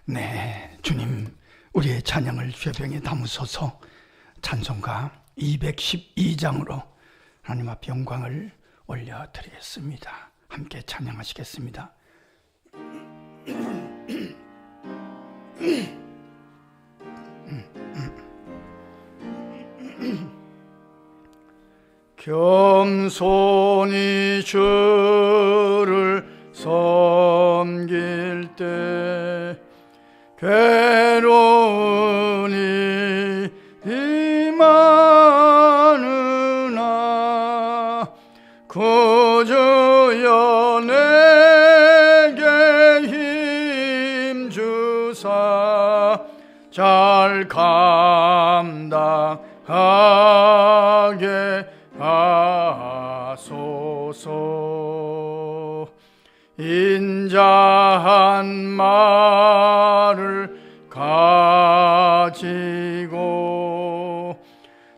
네, 주님, 우리의 찬양을 죄병에 담으소서. 찬송가 212장으로 하나님 앞에 영광을 올려드리겠습니다. 함께 찬양하시겠습니다. 겸손히 주를 섬길 때 괴로우니 임하느나 구주여 내게 힘주사 잘 감당하게 하소서. 인자한 말을 가지고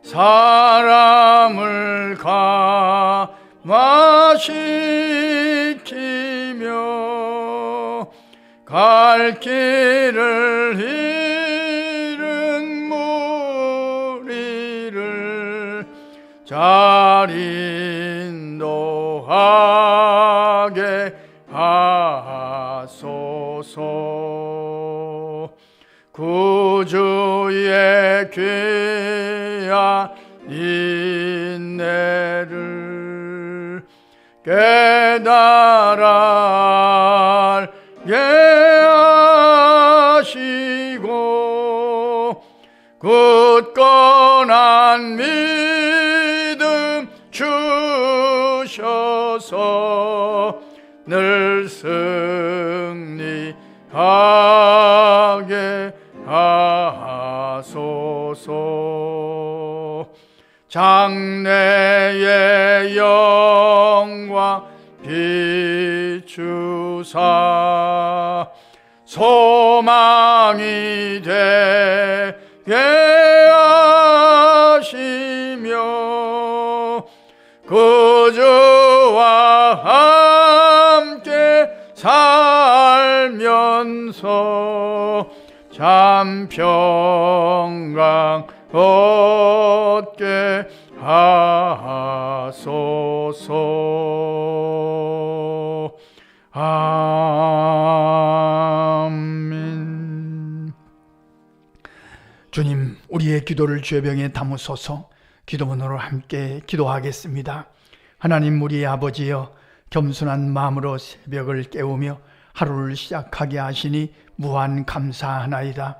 사람을 감화시키며 갈 길을 잃은 무리를 잘 인도하게 하소서. 구주의 귀한 인내를 깨달아 알게 하시고 굳건한 믿음 주셔서 늘 승리하게 하소서. 장래의 영광 비추사 소망이 되게 하시며 구주와 함께 살면서 참 평강 얻게 하소서. 아멘. 주님, 우리의 기도를 죄병에 담으소서. 기도문으로 함께 기도하겠습니다. 하나님, 우리의 아버지여, 겸손한 마음으로 새벽을 깨우며 하루를 시작하게 하시니 무한 감사하나이다.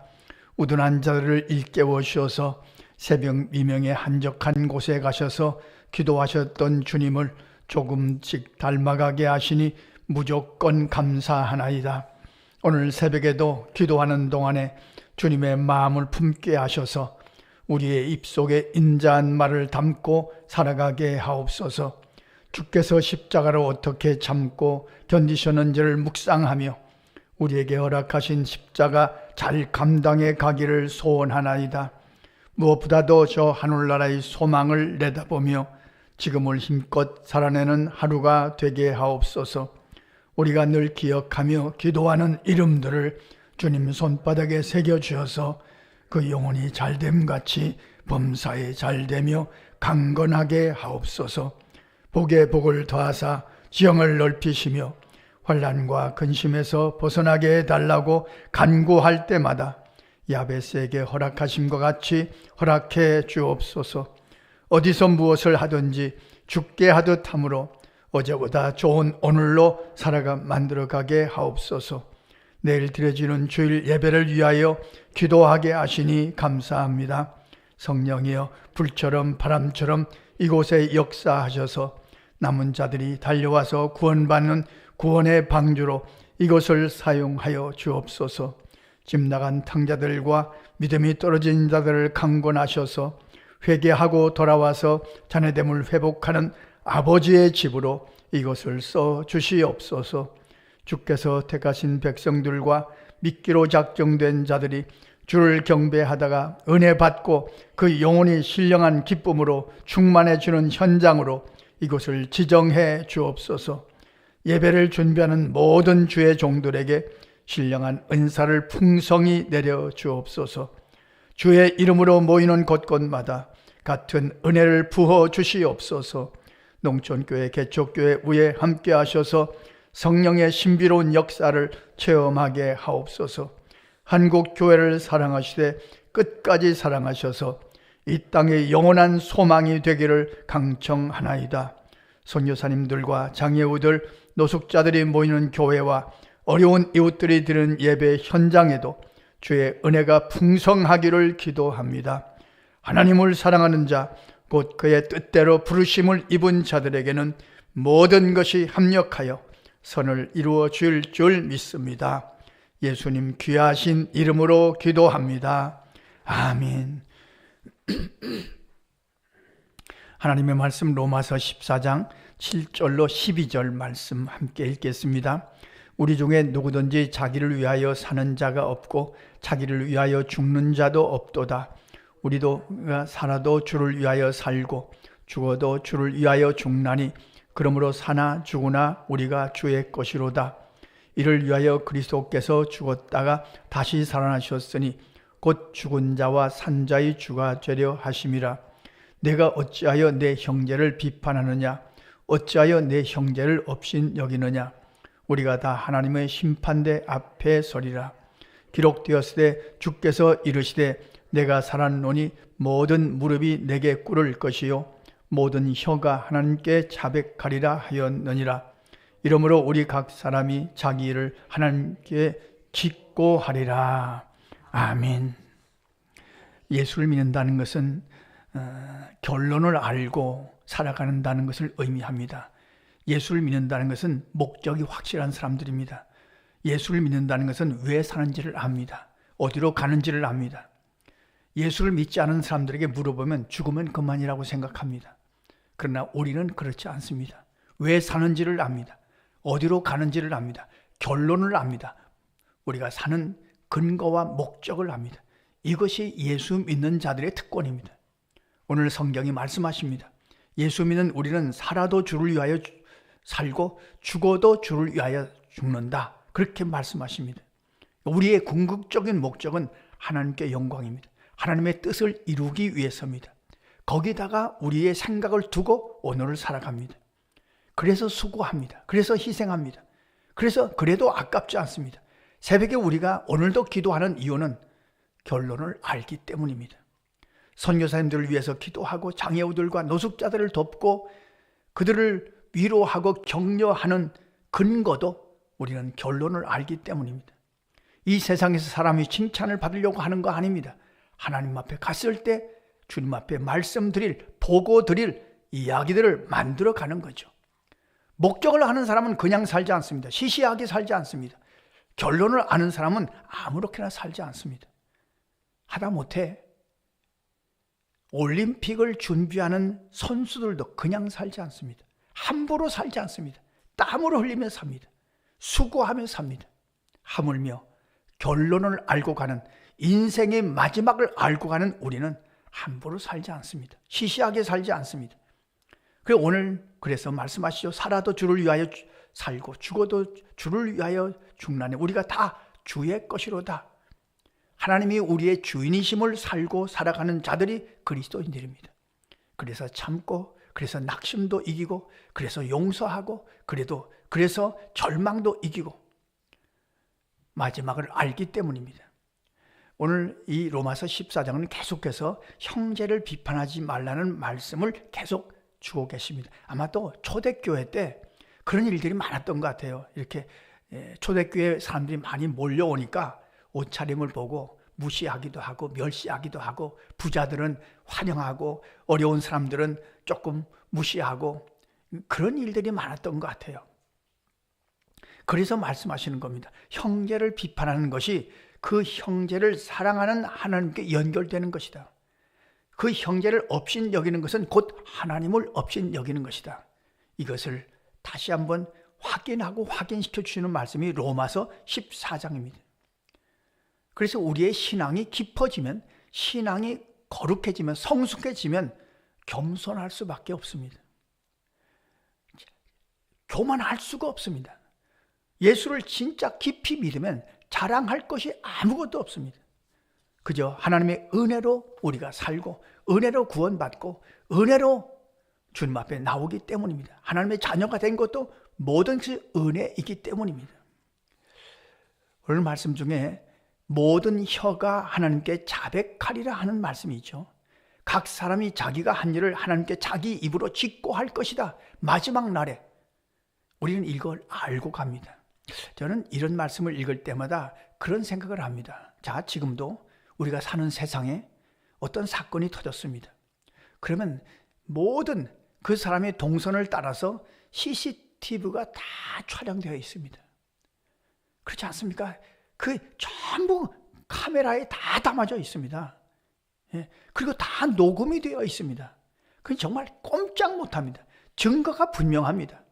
우둔한 자들을 일깨워 주셔서 새벽 미명에 한적한 곳에 가셔서 기도하셨던 주님을 조금씩 닮아가게 하시니 무조건 감사하나이다. 오늘 새벽에도 기도하는 동안에 주님의 마음을 품게 하셔서 우리의 입속에 인자한 말을 담고 살아가게 하옵소서. 주께서 십자가를 어떻게 참고 견디셨는지를 묵상하며 우리에게 허락하신 십자가 잘 감당해 가기를 소원하나이다. 무엇보다도 저 하늘나라의 소망을 내다보며 지금을 힘껏 살아내는 하루가 되게 하옵소서. 우리가 늘 기억하며 기도하는 이름들을 주님 손바닥에 새겨주셔서 그 영혼이 잘됨같이 범사에 잘되며 강건하게 하옵소서. 복에 복을 더하사 지형을 넓히시며 환난과 근심에서 벗어나게 해달라고 간구할 때마다 야베스에게 허락하심과 같이 허락해 주옵소서. 어디서 무엇을 하든지 죽게 하듯 함으로 어제보다 좋은 오늘로 살아가 만들어가게 하옵소서. 내일 드려지는 주일 예배를 위하여 기도하게 하시니 감사합니다. 성령이여, 불처럼 바람처럼 이곳에 역사하셔서 남은 자들이 달려와서 구원받는 구원의 방주로 이것을 사용하여 주옵소서. 집 나간 탕자들과 믿음이 떨어진 자들을 강권하셔서 회개하고 돌아와서 자녀됨을 회복하는 아버지의 집으로 이것을 써 주시옵소서. 주께서 택하신 백성들과 믿기로 작정된 자들이 주를 경배하다가 은혜 받고 그 영혼이 신령한 기쁨으로 충만해 주는 현장으로 이곳을 지정해 주옵소서. 예배를 준비하는 모든 주의 종들에게 신령한 은사를 풍성히 내려 주옵소서. 주의 이름으로 모이는 곳곳마다 같은 은혜를 부어 주시옵소서. 농촌교회, 개척교회 위에 함께 하셔서 성령의 신비로운 역사를 체험하게 하옵소서. 한국교회를 사랑하시되 끝까지 사랑하셔서 이 땅의 영원한 소망이 되기를 강청하나이다. 선교사님들과 장애우들, 노숙자들이 모이는 교회와 어려운 이웃들이 드리는 예배 현장에도 주의 은혜가 풍성하기를 기도합니다. 하나님을 사랑하는 자, 곧 그의 뜻대로 부르심을 입은 자들에게는 모든 것이 합력하여 선을 이루어 줄 믿습니다. 예수님 귀하신 이름으로 기도합니다. 아멘. 하나님의 말씀 로마서 14장 7절로 12절 말씀 함께 읽겠습니다. 우리 중에 누구든지 자기를 위하여 사는 자가 없고 자기를 위하여 죽는 자도 없도다. 우리도 살아도 주를 위하여 살고 죽어도 주를 위하여 죽나니 그러므로 사나 죽으나 우리가 주의 것이로다. 이를 위하여 그리스도께서 죽었다가 다시 살아나셨으니 곧 죽은 자와 산 자의 주가 되려 하심이라. 내가 어찌하여 내 형제를 비판하느냐? 어찌하여 내 형제를 업신 여기느냐? 우리가 다 하나님의 심판대 앞에 서리라. 기록되었으되 주께서 이르시되 내가 살았노니 모든 무릎이 내게 꿇을 것이요 모든 혀가 하나님께 자백하리라 하였느니라. 이러므로 우리 각 사람이 자기 일을 하나님께 짓고 하리라. 아멘. 예수를 믿는다는 것은 결론을 알고 살아가는다는 것을 의미합니다. 예수를 믿는다는 것은 목적이 확실한 사람들입니다. 예수를 믿는다는 것은 왜 사는지를 압니다. 어디로 가는지를 압니다. 예수를 믿지 않은 사람들에게 물어보면 죽으면 그만이라고 생각합니다. 그러나 우리는 그렇지 않습니다. 왜 사는지를 압니다. 어디로 가는지를 압니다. 결론을 압니다. 우리가 사는 근거와 목적을 압니다. 이것이 예수 믿는 자들의 특권입니다. 오늘 성경이 말씀하십니다. 예수 믿는 우리는 살아도 주를 위하여 살고 죽어도 주를 위하여 죽는다. 그렇게 말씀하십니다. 우리의 궁극적인 목적은 하나님께 영광입니다. 하나님의 뜻을 이루기 위해서입니다. 거기다가 우리의 생각을 두고 오늘을 살아갑니다. 그래서 수고합니다. 그래서 희생합니다. 그래서 그래도 아깝지 않습니다. 새벽에 우리가 오늘도 기도하는 이유는 결론을 알기 때문입니다. 선교사님들을 위해서 기도하고 장애우들과 노숙자들을 돕고 그들을 위로하고 격려하는 근거도 우리는 결론을 알기 때문입니다. 이 세상에서 사람이 칭찬을 받으려고 하는 거 아닙니다. 하나님 앞에 갔을 때 주님 앞에 말씀드릴, 보고 드릴 이야기들을 만들어 가는 거죠. 목적을 아는 사람은 그냥 살지 않습니다. 시시하게 살지 않습니다. 결론을 아는 사람은 아무렇게나 살지 않습니다. 하다못해 올림픽을 준비하는 선수들도 그냥 살지 않습니다. 함부로 살지 않습니다. 땀을 흘리며 삽니다. 수고하며 삽니다. 하물며 결론을 알고 가는, 인생의 마지막을 알고 가는 우리는 함부로 살지 않습니다. 시시하게 살지 않습니다. 그래서 말씀하시죠. 살아도 주를 위하여 살고 죽어도 주를 위하여 죽나니 우리가 다 주의 것이로다. 하나님이 우리의 주인이심을 살고 살아가는 자들이 그리스도인들입니다. 그래서 참고, 그래서 낙심도 이기고, 그래서 용서하고, 그래서 절망도 이기고 마지막을 알기 때문입니다. 오늘 이 로마서 14장은 계속해서 형제를 비판하지 말라는 말씀을 계속 주고 계십니다. 아마 또 초대교회 때 그런 일들이 많았던 것 같아요. 이렇게 초대교회 사람들이 많이 몰려오니까 옷차림을 보고 무시하기도 하고 멸시하기도 하고 부자들은 환영하고 어려운 사람들은 조금 무시하고 그런 일들이 많았던 것 같아요. 그래서 말씀하시는 겁니다. 형제를 비판하는 것이 그 형제를 사랑하는 하나님께 연결되는 것이다. 그 형제를 업신 여기는 것은 곧 하나님을 업신 여기는 것이다. 이것을 다시 한번 확인하고 확인시켜 주시는 말씀이 로마서 14장입니다. 그래서 우리의 신앙이 깊어지면, 신앙이 거룩해지면, 성숙해지면 겸손할 수밖에 없습니다. 교만할 수가 없습니다. 예수를 진짜 깊이 믿으면 자랑할 것이 아무것도 없습니다. 그저 하나님의 은혜로 우리가 살고 은혜로 구원받고 은혜로 주님 앞에 나오기 때문입니다. 하나님의 자녀가 된 것도 모든 그 은혜이기 때문입니다. 오늘 말씀 중에 모든 혀가 하나님께 자백하리라 하는 말씀이 있죠. 각 사람이 자기가 한 일을 하나님께 자기 입으로 짓고 할 것이다. 마지막 날에 우리는 이걸 알고 갑니다. 저는 이런 말씀을 읽을 때마다 그런 생각을 합니다. 자, 지금도 우리가 사는 세상에 어떤 사건이 터졌습니다. 그러면 모든 그 사람의 동선을 따라서 CCTV가 다 촬영되어 있습니다. 그렇지 않습니까? 그 전부 카메라에 다 담아져 있습니다. 그리고 다 녹음이 되어 있습니다. 그건 정말 꼼짝 못합니다. 증거가 분명합니다.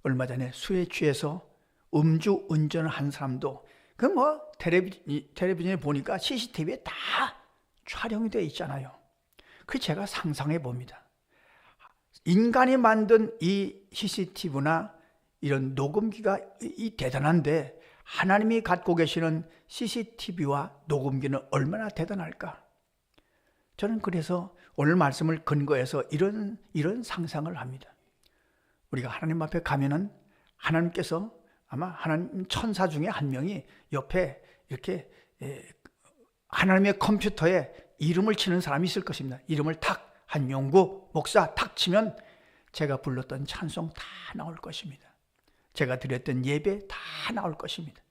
얼마 전에 술에 취해서 음주 운전을 한 사람도 그 텔레비전에 보니까 CCTV에 다 촬영이 되어 있잖아요. 그 제가 상상해 봅니다. 인간이 만든 이 CCTV나 이런 녹음기가 대단한데 하나님이 갖고 계시는 CCTV와 녹음기는 얼마나 대단할까? 저는 그래서 오늘 말씀을 근거해서 이런 상상을 합니다. 우리가 하나님 앞에 가면은 하나님께서 아마 하나님 천사 중에 한 명이 옆에 이렇게 하나님의 컴퓨터에 이름을 치는 사람이 있을 것입니다. 이름을 탁 한용구 목사 탁 치면 제가 불렀던 찬송 다 나올 것입니다. 제가 드렸던 예배 다 나올 것입니다.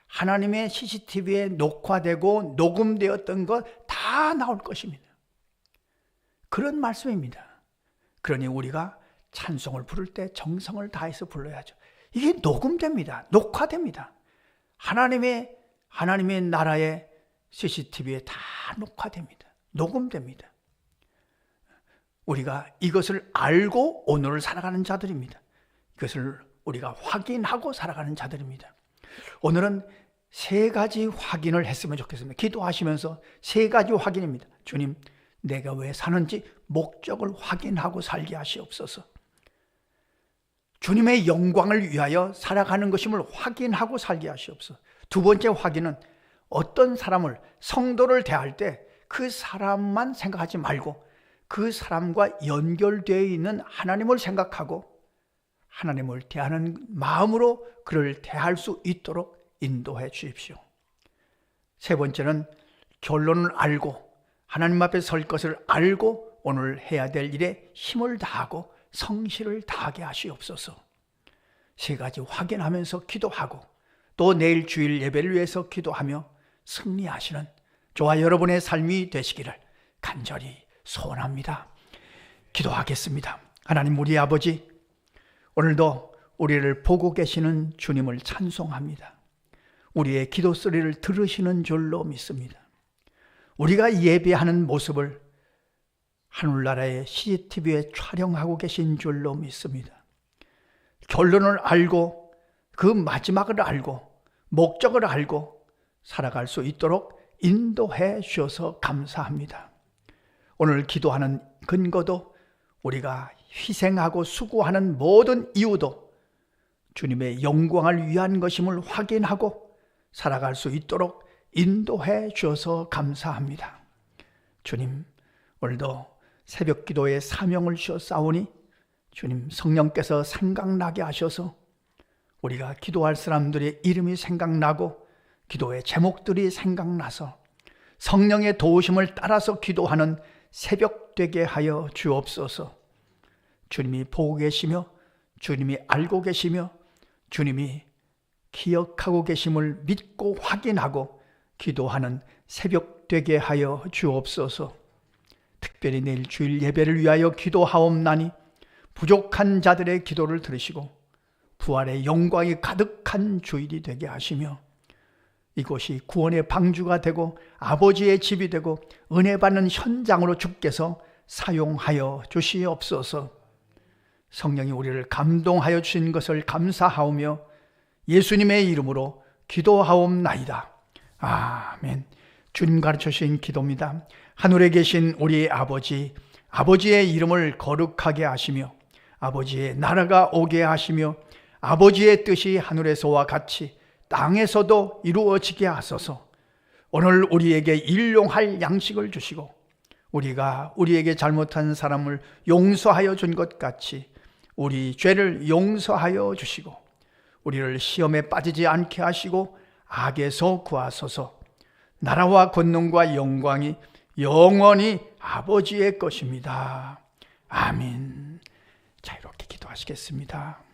하나님의 CCTV에 녹화되고 녹음되었던 것 다 나올 것입니다. 그런 말씀입니다. 그러니 우리가 찬송을 부를 때 정성을 다해서 불러야죠. 이게 녹음됩니다. 녹화됩니다. 하나님의 나라의 CCTV에 다 녹화됩니다. 녹음됩니다. 우리가 이것을 알고 오늘을 살아가는 자들입니다. 이것을 우리가 확인하고 살아가는 자들입니다. 오늘은 세 가지 확인을 했으면 좋겠습니다. 기도하시면서 세 가지 확인입니다. 주님, 내가 왜 사는지 목적을 확인하고 살게 하시옵소서. 주님의 영광을 위하여 살아가는 것임을 확인하고 살게 하시옵소서. 두 번째 확인은 어떤 사람을, 성도를 대할 때 그 사람만 생각하지 말고 그 사람과 연결되어 있는 하나님을 생각하고 하나님을 대하는 마음으로 그를 대할 수 있도록 인도해 주십시오. 세 번째는 결론을 알고 하나님 앞에 설 것을 알고 오늘 해야 될 일에 힘을 다하고 성실을 다하게 하시옵소서. 세 가지 확인하면서 기도하고 또 내일 주일 예배를 위해서 기도하며 승리하시는 저와 여러분의 삶이 되시기를 간절히 소원합니다. 기도하겠습니다. 하나님 우리 아버지, 오늘도 우리를 보고 계시는 주님을 찬송합니다. 우리의 기도 소리를 들으시는 줄로 믿습니다. 우리가 예배하는 모습을 하늘나라의 CCTV에 촬영하고 계신 줄로 믿습니다. 결론을 알고 그 마지막을 알고 목적을 알고 살아갈 수 있도록 인도해 주셔서 감사합니다. 오늘 기도하는 근거도 우리가 희생하고 수고하는 모든 이유도 주님의 영광을 위한 것임을 확인하고 살아갈 수 있도록 인도해 주셔서 감사합니다. 주님, 오늘도 새벽 기도에 사명을 주셨사오니 주님 성령께서 생각나게 하셔서 우리가 기도할 사람들의 이름이 생각나고 기도의 제목들이 생각나서 성령의 도우심을 따라서 기도하는 새벽 되게 하여 주옵소서. 주님이 보고 계시며 주님이 알고 계시며 주님이 기억하고 계심을 믿고 확인하고 기도하는 새벽 되게 하여 주옵소서. 특별히 내일 주일 예배를 위하여 기도하옵나니 부족한 자들의 기도를 들으시고 부활의 영광이 가득한 주일이 되게 하시며 이곳이 구원의 방주가 되고 아버지의 집이 되고 은혜 받는 현장으로 주께서 사용하여 주시옵소서. 성령이 우리를 감동하여 주신 것을 감사하오며 예수님의 이름으로 기도하옵나이다. 아멘. 주님 가르쳐 주신 기도입니다. 하늘에 계신 우리 아버지, 아버지의 이름을 거룩하게 하시며 아버지의 나라가 오게 하시며 아버지의 뜻이 하늘에서와 같이 땅에서도 이루어지게 하소서. 오늘 우리에게 일용할 양식을 주시고 우리가 우리에게 잘못한 사람을 용서하여 준 것 같이 우리 죄를 용서하여 주시고 우리를 시험에 빠지지 않게 하시고 악에서 구하소서. 나라와 권능과 영광이 영원히 아버지의 것입니다. 아멘. 자, 이렇게 기도하시겠습니다.